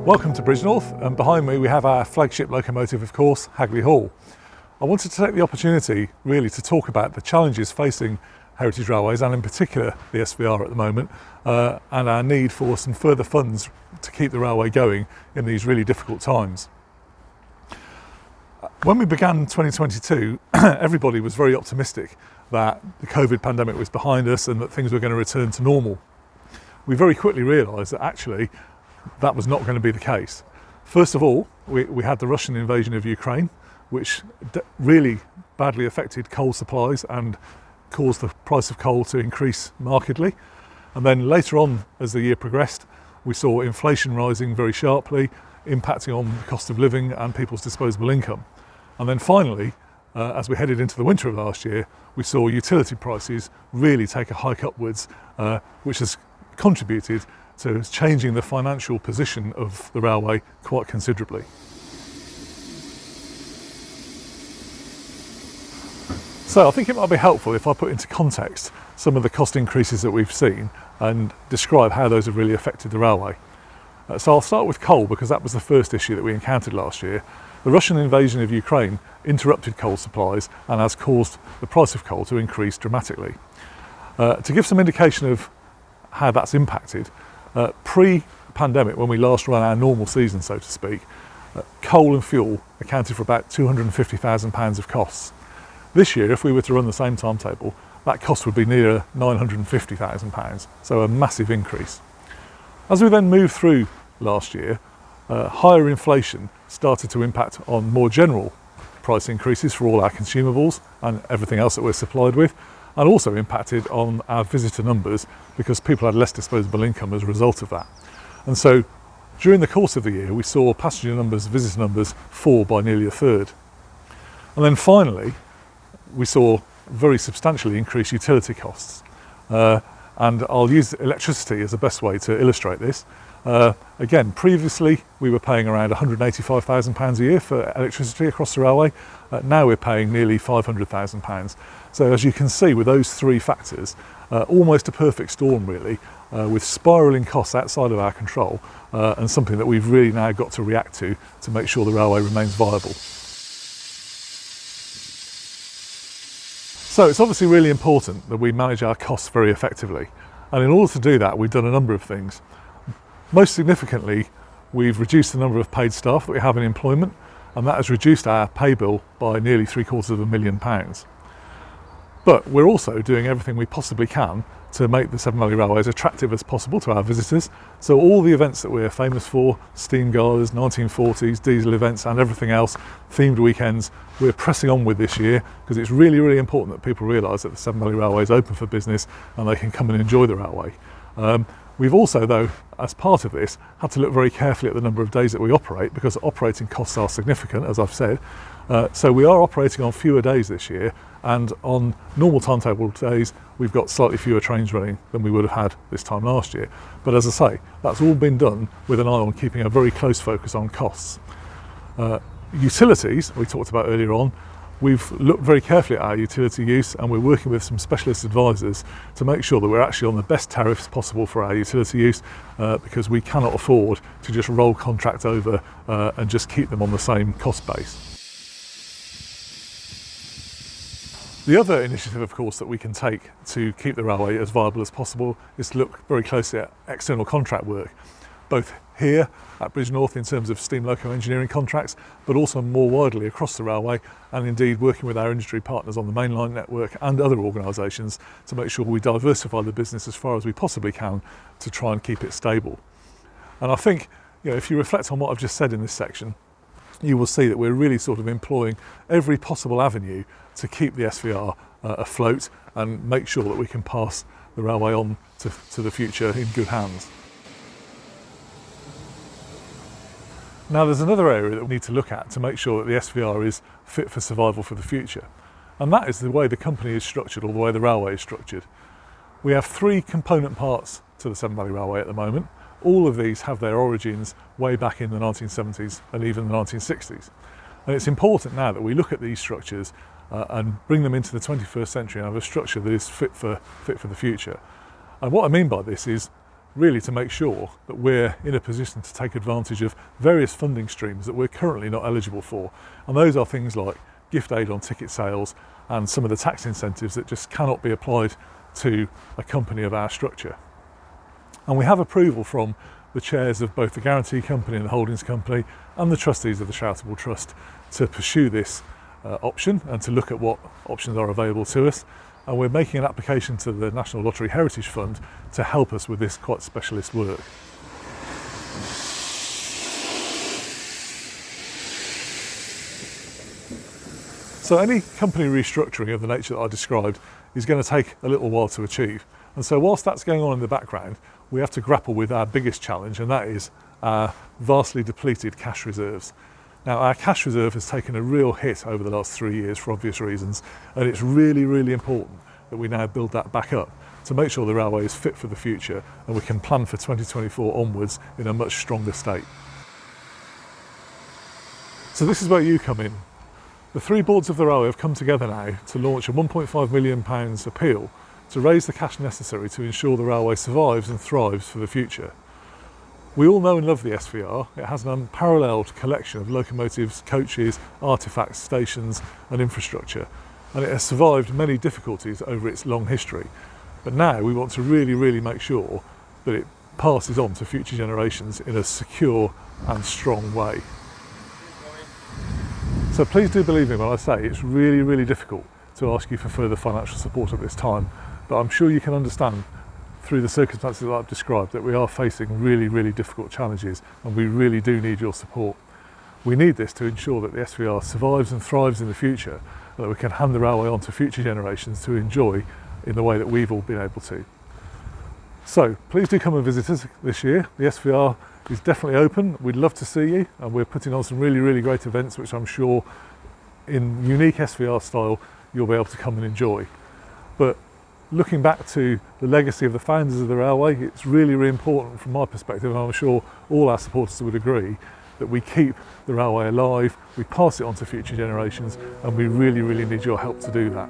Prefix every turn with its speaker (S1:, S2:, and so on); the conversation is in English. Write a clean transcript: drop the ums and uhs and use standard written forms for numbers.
S1: Welcome to Bridgnorth, and behind me we have our flagship locomotive, of course, Hagley Hall. I wanted to take the opportunity really to talk about the challenges facing Heritage Railways, and in particular the SVR at the moment, and our need for some further funds to keep the railway going in these really difficult times. When we began 2022, everybody was very optimistic that the COVID pandemic was behind us and that things were going to return to normal. We very quickly realised that actually that was not going to be the case. First of all, we had the Russian invasion of Ukraine, which really badly affected coal supplies and caused the price of coal to increase markedly. And then later on, as the year progressed, we saw inflation rising very sharply, impacting on the cost of living and people's disposable income. And then finally, as we headed into the winter of last year, we saw utility prices really take a hike upwards, which has contributed to changing the financial position of the railway quite considerably. So I think it might be helpful if I put into context some of the cost increases that we've seen and describe how those have really affected the railway. So I'll start with coal, because that was the first issue that we encountered last year. The Russian invasion of Ukraine interrupted coal supplies and has caused the price of coal to increase dramatically. To give some indication of how that's impacted, pre-pandemic, when we last ran our normal season, so to speak, coal and fuel accounted for about £250,000 of costs. This year, if we were to run the same timetable, that cost would be near £950,000, so a massive increase. As we then moved through last year, higher inflation started to impact on more general price increases for all our consumables and everything else that we're supplied with, and also impacted on our visitor numbers because people had less disposable income as a result of that. And so during the course of the year, we saw passenger numbers, visitor numbers fall by nearly a third. And then finally, we saw very substantially increased utility costs. And I'll use electricity as the best way to illustrate this. Again, previously we were paying around £185,000 a year for electricity across the railway. Now we're paying nearly £500,000. So as you can see, with those three factors, almost a perfect storm really, with spiralling costs outside of our control, and something that we've really now got to react to make sure the railway remains viable. So it's obviously really important that we manage our costs very effectively. And in order to do that, we've done a number of things. Most significantly, we've reduced the number of paid staff that we have in employment, and that has reduced our pay bill by nearly £750,000. But we're also doing everything we possibly can to make the Severn Valley Railway as attractive as possible to our visitors. So all the events that we're famous for, steam galas, 1940s, diesel events and everything else, themed weekends, we're pressing on with this year because it's really, really important that people realise that the Severn Valley Railway is open for business and they can come and enjoy the railway. We've also, though, as part of this, had to look very carefully at the number of days that we operate, because operating costs are significant, as I've said. So we are operating on fewer days this year, and on normal timetable days, we've got slightly fewer trains running than we would have had this time last year. But as I say, that's all been done with an eye on keeping a very close focus on costs. Utilities, we talked about earlier on, we've looked very carefully at our utility use, and we're working with some specialist advisors to make sure that we're actually on the best tariffs possible for our utility use, because we cannot afford to just roll contracts over and just keep them on the same cost base. The other initiative, of course, that we can take to keep the railway as viable as possible is to look very closely at external contract work, both here at Bridgnorth in terms of steam loco engineering contracts, but also more widely across the railway, and indeed working with our industry partners on the mainline network and other organisations to make sure we diversify the business as far as we possibly can to try and keep it stable. And I think, if you reflect on what I've just said in this section, you will see that we're really sort of employing every possible avenue to keep the SVR afloat and make sure that we can pass the railway on to the future in good hands. Now there's another area that we need to look at to make sure that the SVR is fit for survival for the future, and that is the way the company is structured, or the way the railway is structured. We have three component parts to the Severn Valley Railway at the moment. All of these have their origins way back in the 1970s and even the 1960s. And it's important now that we look at these structures and bring them into the 21st century and have a structure that is fit for the future. And what I mean by this is really to make sure that we're in a position to take advantage of various funding streams that we're currently not eligible for. And those are things like gift aid on ticket sales and some of the tax incentives that just cannot be applied to a company of our structure. And we have approval from the chairs of both the guarantee company and the holdings company and the trustees of the charitable trust to pursue this option and to look at what options are available to us. And we're making an application to the National Lottery Heritage Fund to help us with this quite specialist work. So any company restructuring of the nature that I described is going to take a little while to achieve. And so whilst that's going on in the background, we have to grapple with our biggest challenge, and that is our vastly depleted cash reserves. Now, our cash reserve has taken a real hit over the last 3 years for obvious reasons, and it's really, really important that we now build that back up to make sure the railway is fit for the future and we can plan for 2024 onwards in a much stronger state. So this is where you come in. The three boards of the railway have come together now to launch a £1.5 million appeal to raise the cash necessary to ensure the railway survives and thrives for the future. We all know and love the SVR. It has an unparalleled collection of locomotives, coaches, artefacts, stations and infrastructure, and it has survived many difficulties over its long history. But now we want to really, really make sure that it passes on to future generations in a secure and strong way. So please do believe me when I say it's really, really difficult to ask you for further financial support at this time, but I'm sure you can understand through the circumstances that I've described that we are facing really, really difficult challenges and we really do need your support. We need this to ensure that the SVR survives and thrives in the future, and that we can hand the railway on to future generations to enjoy in the way that we've all been able to. So please do come and visit us this year. The SVR is definitely open. We'd love to see you, and we're putting on some really, really great events which I'm sure in unique SVR style you'll be able to come and enjoy. But looking back to the legacy of the founders of the railway, it's really, really important from my perspective, and I'm sure all our supporters would agree, that we keep the railway alive, we pass it on to future generations, and we really, really need your help to do that.